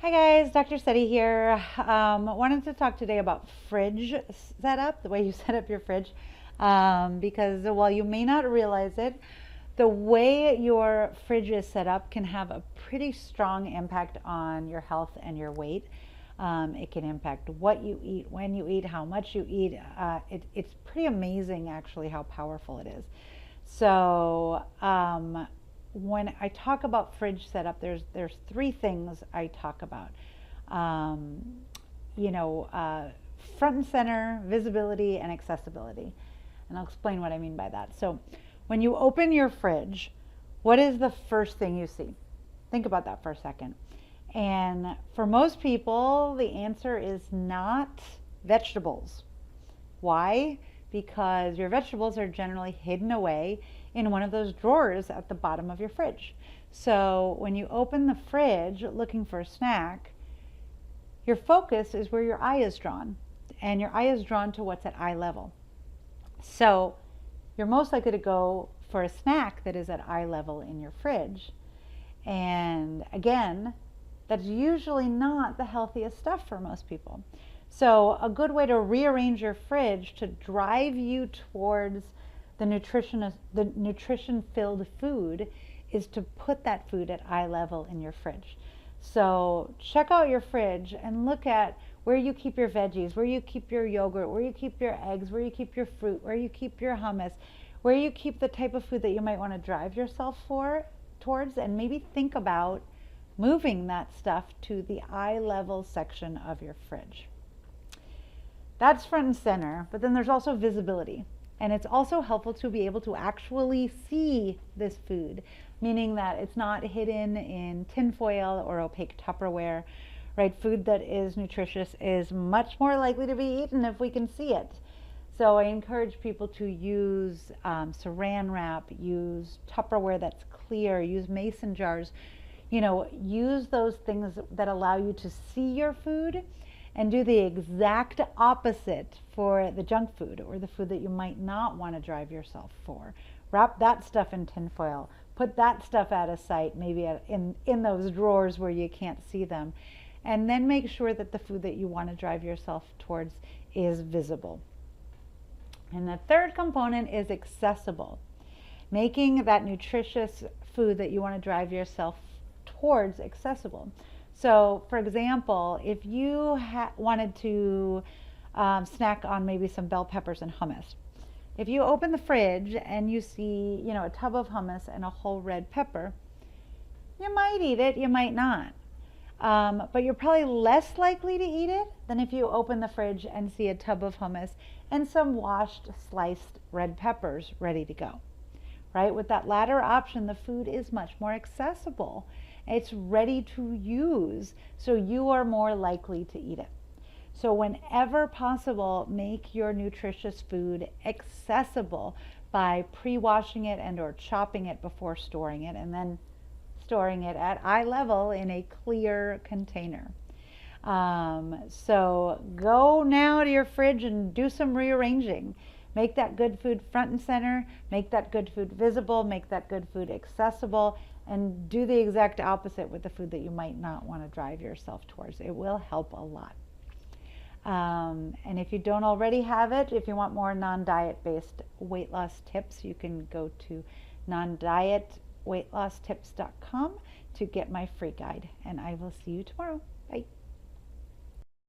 Hi guys, Dr. Seti here. Wanted to talk today about fridge setup, the way you set up your fridge, because while you may not realize it, the way your fridge is set up can have a pretty strong impact on your health and your weight. It can impact what you eat, when you eat, how much you eat. It's pretty amazing actually how powerful it is. So when I talk about fridge setup, there's three things I talk about. Um, you know, uh, Front and center, visibility, and accessibility. And I'll explain what I mean by that. So when you open your fridge, what is the first thing you see? Think about that for a second. And for most people, the answer is not vegetables. Why? Because your vegetables are generally hidden away in one of those drawers at the bottom of your fridge. So when you open the fridge looking for a snack, your focus is where your eye is drawn, and your eye is drawn to what's at eye level. So you're most likely to go for a snack that is at eye level in your fridge. And again, that's usually not the healthiest stuff for most people. So a good way to rearrange your fridge to drive you towards the nutrition filled food is to put that food at eye level in your fridge. So check out your fridge and look at where you keep your veggies, where you keep your yogurt, where you keep your eggs, where you keep your fruit, where you keep your hummus, where you keep the type of food that you might want to drive yourself towards, and maybe think about moving that stuff to the eye level section of your fridge. That's front and center, but then there's also visibility. And it's also helpful to be able to actually see this food, meaning that it's not hidden in tinfoil or opaque Tupperware, right? Food that is nutritious is much more likely to be eaten if we can see it. So I encourage people to use saran wrap, use Tupperware that's clear, use mason jars. Use those things that allow you to see your food, and do the exact opposite for the junk food or the food that you might not want to drive yourself for. Wrap that stuff in tinfoil. Put that stuff out of sight, maybe in those drawers where you can't see them. And then make sure that the food that you want to drive yourself towards is visible. And the third component is accessible. Making that nutritious food that you want to drive yourself towards accessible. So, for example, if you wanted to snack on maybe some bell peppers and hummus, if you open the fridge and you see, a tub of hummus and a whole red pepper, you might eat it, you might not. But you're probably less likely to eat it than if you open the fridge and see a tub of hummus and some washed, sliced red peppers ready to go. Right? With that latter option, the food is much more accessible. It's ready to use, so you are more likely to eat it. So whenever possible, make your nutritious food accessible by pre-washing it and or chopping it before storing it, and then storing it at eye level in a clear container. So go now to your fridge and do some rearranging. Make that good food front and center, make that good food visible, make that good food accessible, and do the exact opposite with the food that you might not want to drive yourself towards. It will help a lot. And if you don't already have it, if you want more non-diet based weight loss tips, you can go to non-dietweightlosstips.com to get my free guide. And I will see you tomorrow. Bye.